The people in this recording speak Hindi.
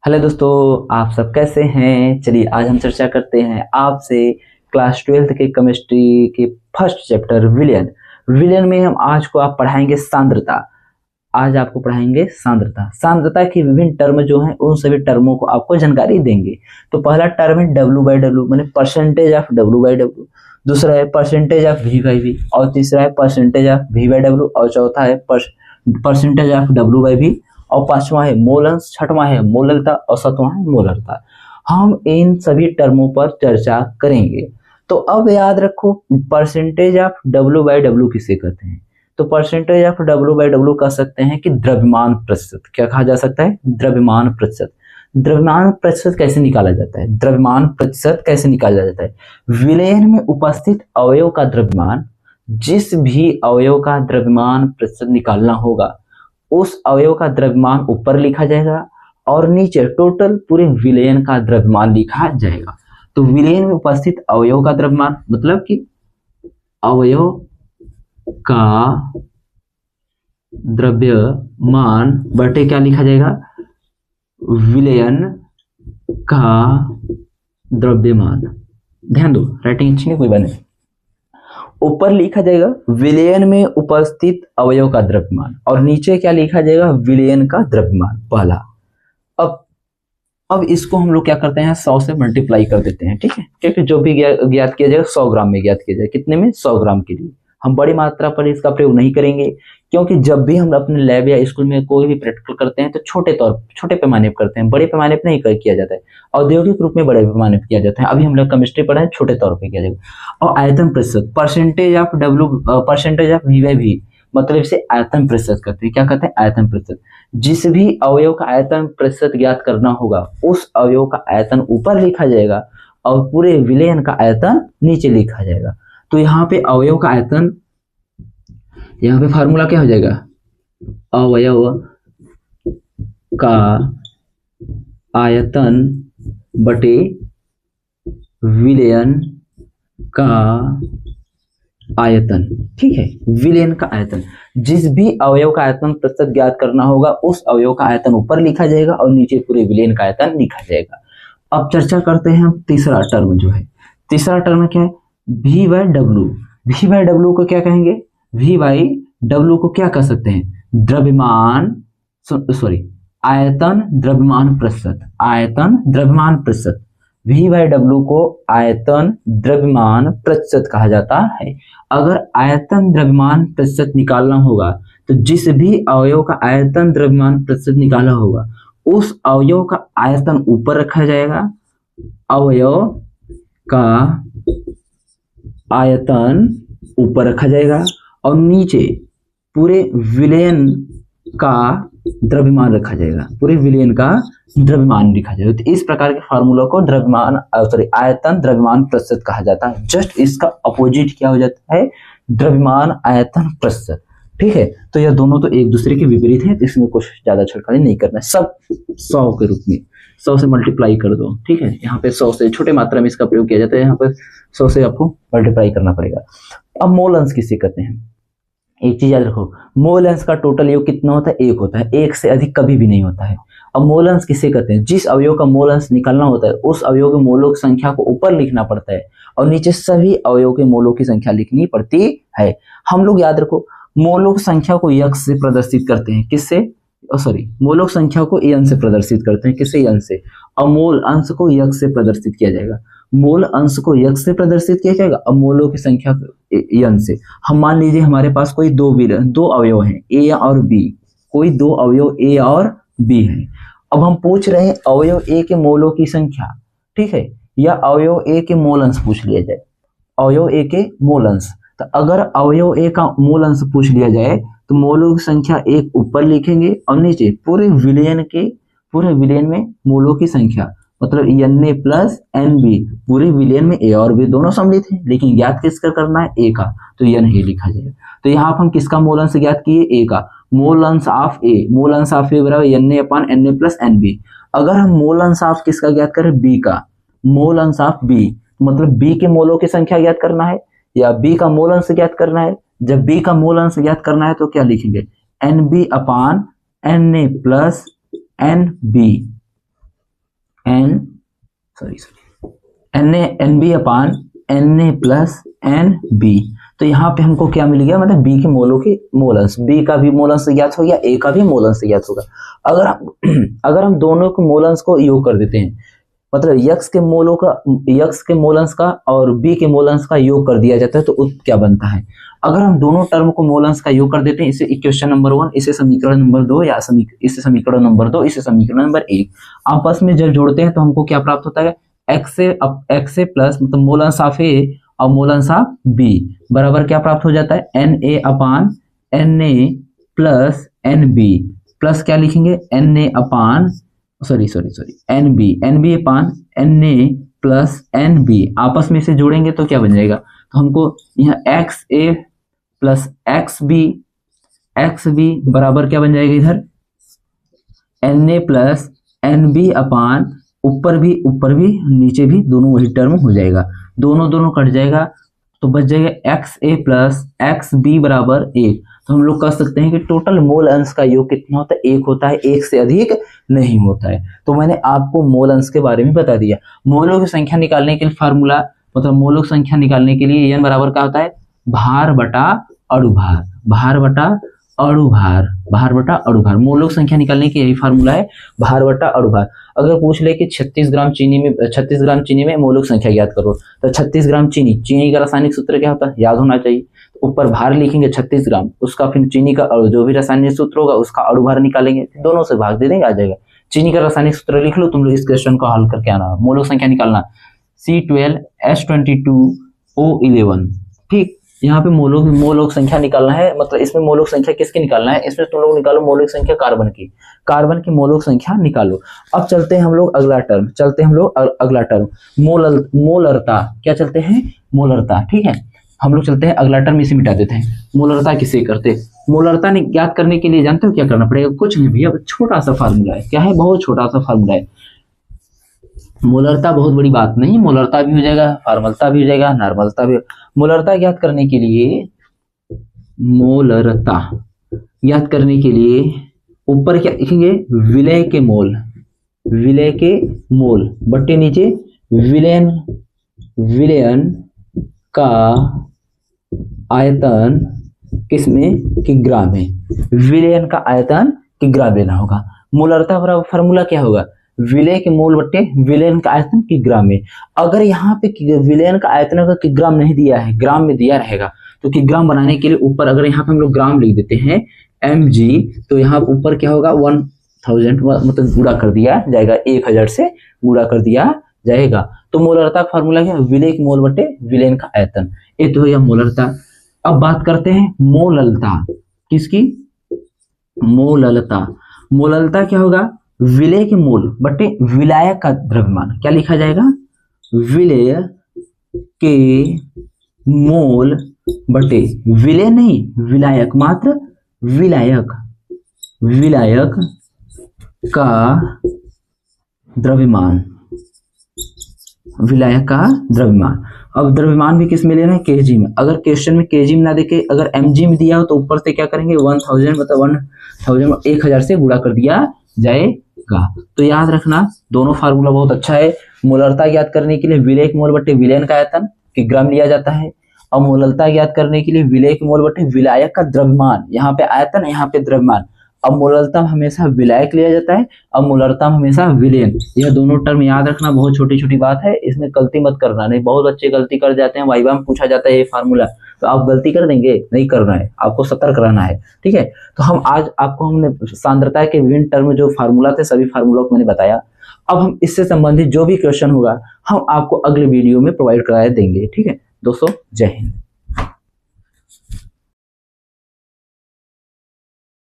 हेलो दोस्तों, आप सब कैसे हैं। चलिए आज हम चर्चा करते हैं आपसे क्लास 12th के केमिस्ट्री के फर्स्ट चैप्टर विलयन। विलयन में हम आज को आप पढ़ाएंगे सांद्रता। आज आपको पढ़ाएंगे सांद्रता। सांद्रता की विभिन्न टर्म जो हैं उन सभी टर्मों को आपको जानकारी देंगे। तो पहला टर्म है W/W, माने परसेंटेज ऑफ W/W। दूसरा है परसेंटेज ऑफ V/V, और तीसरा है परसेंटेज ऑफ V/W, और चौथा है परसेंटेज ऑफ W/V, और पांचवा है मोलंस, छठवां है मोलरता, और सातवां है मोलरता। हम इन सभी टर्मों पर चर्चा करेंगे। तो अब याद रखो, परसेंटेज ऑफ W/W किसे कहते हैं। तो परसेंटेज ऑफ W/W कह सकते हैं कि द्रव्यमान प्रतिशत। क्या कहा जा सकता है? द्रव्यमान प्रतिशत। द्रव्यमान प्रतिशत कैसे निकाला जाता है? द्रव्यमान प्रतिशत कैसे निकाला जाता है? विलयन में उपस्थित अवयव का द्रव्यमान, जिस भी अवयव का द्रव्यमान प्रतिशत निकालना होगा उस अवयव का द्रव्यमान ऊपर लिखा जाएगा और नीचे टोटल पूरे विलयन का द्रव्यमान लिखा जाएगा। तो विलयन में उपस्थित अवयव का द्रव्यमान मतलब कि अवयव का द्रव्यमान बटे क्या लिखा जाएगा? विलयन का द्रव्यमान। ध्यान दो, राइटिंग अच्छी नहीं कोई बने। ऊपर लिखा जाएगा विलयन में उपस्थित अवयव का द्रव्यमान, और नीचे क्या लिखा जाएगा? विलयन का द्रव्यमान पहला। अब इसको हम लोग क्या करते हैं? 100 से मल्टीप्लाई कर देते हैं, ठीक है। क्योंकि जो भी ज्ञात किया जाएगा 100 ग्राम में ज्ञात किया जाएगा। कितने में? 100 ग्राम के लिए। हम बड़ी मात्रा पर इसका प्रयोग नहीं करेंगे, क्योंकि जब भी हम अपने लैब या स्कूल में कोई भी प्रैक्टिकल करते हैं तो छोटे पैमाने पर करते हैं, बड़े पैमाने पर नहीं किया जाता है। औद्योगिक रूप में बड़े पैमाने पर किया जाता है। अभी हम लोग केमिस्ट्री पढ़ा है, छोटे तौर पर किया जाएगा। और आयतन प्रतिशत, परसेंटेज ऑफ V/V, मतलब इसे आयतन प्रतिशत कहते हैं। क्या कहते हैं? आयतन प्रतिशत। जिस भी अवयव का आयतन प्रतिशत ज्ञात करना होगा उस अवयव का आयतन ऊपर लिखा जाएगा और पूरे विलयन का आयतन नीचे लिखा जाएगा। तो यहाँ पे अवयव का आयतन, यहाँ पे फार्मूला क्या हो जाएगा? अवयव का आयतन बटे विलयन का आयतन, ठीक है। विलयन का आयतन, जिस भी अवयव का आयतन प्रतिशत ज्ञात करना होगा उस अवयव का आयतन ऊपर लिखा जाएगा और नीचे पूरे विलयन का आयतन लिखा जाएगा। अब चर्चा करते हैं हम तीसरा टर्म जो है। तीसरा टर्म क्या है? V/W। V/W को क्या कहेंगे? V/W को क्या कह सकते हैं? द्रव्यमान, आयतन द्रव्यमान प्रतिशत। आयतन द्रव्यमान प्रतिशत। V/W को आयतन द्रव्यमान प्रतिशत कहा जाता है। अगर आयतन द्रव्यमान प्रतिशत निकालना होगा तो जिस भी अवयव का आयतन द्रव्यमान प्रतिशत निकाला होगा उस अवयव का आयतन ऊपर रखा जाएगा। अवयव का आयतन ऊपर रखा जाएगा और नीचे पूरे विलयन का द्रव्यमान रखा जाएगा। पूरे विलयन का द्रव्यमान लिखा जाएगा। तो इस प्रकार के फार्मूला को आयतन द्रव्यमान प्रतिशत कहा जाता है। जस्ट इसका अपोजिट क्या हो जाता है? द्रव्यमान आयतन प्रतिशत, ठीक है। तो यह दोनों तो एक दूसरे के विपरीत है, तो इसमें कुछ ज्यादा छड़खानी नहीं करना है। सब 100 के रूप में 100 से मल्टीप्लाई कर दो, ठीक है। यहाँ पे 100 से छोटे मात्रा में इसका प्रयोग किया जाता है, यहाँ पे 100 से आपको मल्टीप्लाई करना पड़ेगा। अब मोल अंश किसे कहते हैं? एक चीज याद रखो, मोल अंश का टोटल योग कितना होता है? 1 होता है। 1 से अधिक कभी भी नहीं होता है। अब मोल अंश किसे कहते हैं? जिस अवयव का मोल अंश निकालना होता है उस अवयव के मोलों की संख्या को ऊपर लिखना पड़ता है और नीचे सभी अवयव के मोलों की संख्या लिखनी पड़ती है। हम लोग याद रखो, मोलों की संख्या को यक्ष से प्रदर्शित करते हैं। किससे? मोलों की संख्या को एन से प्रदर्शित करते हैं। किससे? एन से। और मोल अंश को यक्ष से प्रदर्शित किया जाएगा। मोल अंश को यक्ष से प्रदर्शित किया जाएगा और मोलों की संख्या एन से। हम मान लीजिए हमारे पास कोई दो अवयव हैं, ए और बी। कोई 2 अवयव ए और बी हैं। अब हम पूछ रहे हैं अवयव ए के मोलों की संख्या, ठीक है, या अवयव ए के मोल अंश पूछ लिया जाए। अवयव ए के मोल अंश, तो अगर अवयव ए का मोल अंश पूछ लिया जाए तो मोलों की संख्या 1 ऊपर लिखेंगे और नीचे पूरे विलयन में मोलों की संख्या, मतलब Na प्लस NB। पूरे विलयन में ए और बी दोनों सम्मिलित हैं, लेकिन ज्ञात किसका करना है? ए का, तो एन ए लिखा जाएगा। तो यहाँ पर हम किसका मोल अंश ज्ञात किए? ए का। मोल अंश ऑफ ए बराबर Na/Na प्लस NB। अगर हम मोल अंश ऑफ किसका ज्ञात करें? बी का। मोल अंश ऑफ बी, मतलब बी के मोलों की संख्या ज्ञात करना है या बी का मोल अंश ज्ञात करना है। जब बी का मोल अंश ज्ञात करना है तो क्या लिखेंगे? NB/Na plus NB। N B upon N ए प्लस एन बी। तो यहाँ पे हमको क्या मिल गया, मतलब बी के मोलों की मोलंस, बी का भी मोलंस ज्ञात हो गया, ए का भी मोलंस ज्ञात होगा। अगर हम दोनों के मोलंस को योग कर देते हैं, मतलब यक्स के मोलंस का और बी के मोलंस का योग कर दिया जाता है, तो क्या बनता है। अगर हम दोनों टर्म को मोलंस का योग कर देते हैं, इसे इक्वेशन नंबर 1, इसे समीकरण नंबर 2, या इसे समीकरण नंबर 2, इसे समीकरण नंबर 1, आपस में जब जोड़ते हैं तो हमको क्या प्राप्त होता है, एक्स ए प्लस मतलब मोलंस ऑफ ए और मोलंस ऑफ बी बराबर क्या प्राप्त हो जाता है, N A upon N A plus N B, plus क्या लिखेंगे, N A upon N B upon N A plus N B. आपस में इसे जोड़ेंगे तो क्या बन जाएगा, तो हमको यहाँ x a plus x b बराबर क्या बन जाएगा, इधर एन ए प्लस एन बी अपान ऊपर भी नीचे भी दोनों वही टर्म हो जाएगा, दोनों कट जाएगा, तो बच जाएगा x a plus x b बराबर 1। तो हम लोग कह सकते हैं कि टोटल मोल अंश का योग कितना होता है, 1 होता है, 1 से अधिक नहीं होता है। तो मैंने आपको मोल अंश के बारे में बता दिया। मोलों की संख्या निकालने के लिए फार्मूला, मतलब मोलों की संख्या निकालने के लिए n बराबर क्या होता है, भार बटा अणुभार, भार बटा अणुभार। मोलों की संख्या निकालने की यही फार्मूला है, भार बटा अणुभार। अगर पूछ ले कि 36 ग्राम चीनी में मोलों की संख्या ज्ञात करो, तो 36 ग्राम चीनी का रासायनिक सूत्र क्या होता है, याद होना चाहिए। ऊपर भार लिखेंगे 36 ग्राम, उसका फिर चीनी का जो भी रासायनिक सूत्र होगा उसका अणुभार निकालेंगे, दोनों से भाग दे देंगे, आ जाएगा। चीनी का रासायनिक सूत्र लिख लो, तुम लोग इस क्वेश्चन को हल करके आना। मोलों की संख्या निकालना C12H22O11, ठीक। यहाँ पे मोलों की संख्या निकालना है, मतलब इसमें मोलों की संख्या किसकी निकालना है, इसमें तुम लोग निकालो मोलों की संख्या कार्बन की मोलों की संख्या निकालो। अब चलते हैं हम लोग अगला टर्म, मोलरता। क्या चलते हैं, मोलरता, ठीक है। हम लोग चलते हैं अगला टर्म, इसे मिटा देते हैं। मोलरता किसे करते हैं, मोलरता ज्ञात करने के लिए जानते हो क्या करना पड़ेगा, कुछ नहीं भैया, छोटा सा फार्मूला है। क्या है, बहुत छोटा सा फार्मूला है। मोलरता बहुत बड़ी बात नहीं, मोलरता भी हो जाएगा, फार्मलता भी हो जाएगा, नॉर्मलता भी। मोलरता ज्ञात करने के लिए ऊपर क्या लिखेंगे, विलय के मोल बट्टे नीचे विलयन का आयतन किसमें, किग्रा में। विलयन का आयतन किग्रा लेना होगा। मोलरता बराबर फार्मूला क्या होगा, विलय के मोल बट्टे विलयन का आयतन किग्रा में। अगर यहाँ पे विलयन का आयतन अगर किग्राम नहीं दिया है, ग्राम में दिया रहेगा, तो किग्राम बनाने के लिए ऊपर अगर यहाँ पे हम लोग ग्राम लिख देते हैं mg, तो यहाँ ऊपर क्या होगा 1000, मतलब गुणा कर दिया जाएगा, 1000 से गुणा कर दिया जाएगा। तो मोलरता का फार्मूला क्या, विलय के मोल बट्टे विलयन का आयतन। ये तो यह मोलरता। अब बात करते हैं मोललता, किसकी, मोललता क्या होगा, विलय के मोल बटे विलायक का द्रव्यमान। क्या लिखा जाएगा, विलय के मोल बटे विलय नहीं विलायक, मात्र विलायक का द्रव्यमान, अब द्रव्यमान भी किस में लेना है, केजी में। अगर क्वेश्चन में केजी में ना देखे, अगर एमजी में दिया हो तो ऊपर से क्या करेंगे 1000, मतलब 1000 से गुणा कर दिया जाएगा। तो याद रखना, दोनों फार्मूला बहुत अच्छा है। मोलरता ज्ञात करने के लिए विलय के मोल बटे विलयन का आयतन किग्राम लिया जाता है, और मोलरता ज्ञात करने के लिए विलय के मोल बटे विलायक का द्रव्यमान, यहाँ पे आयतन यहाँ पे द्रव्यमान। अब मोलरता में हमेशा विलायक लिया जाता है, अब मोलरता में हमेशा विलयन। यह दोनों टर्म याद रखना, बहुत छोटी छोटी बात है, इसमें गलती मत करना। नहीं, बहुत बच्चे गलती कर जाते हैं, वाइवा में पूछा जाता है ये फार्मूला, तो आप गलती कर देंगे, नहीं करना है, आपको सतर्क रहना है, ठीक है। तो हम आज आपको हमने सांद्रता के विभिन्न टर्म जो फार्मूला थे, सभी फार्मूला को मैंने बताया। अब हम इससे संबंधित जो भी क्वेश्चन होगा हम आपको अगले वीडियो में प्रोवाइड करा देंगे, ठीक है दोस्तों। जय हिंद।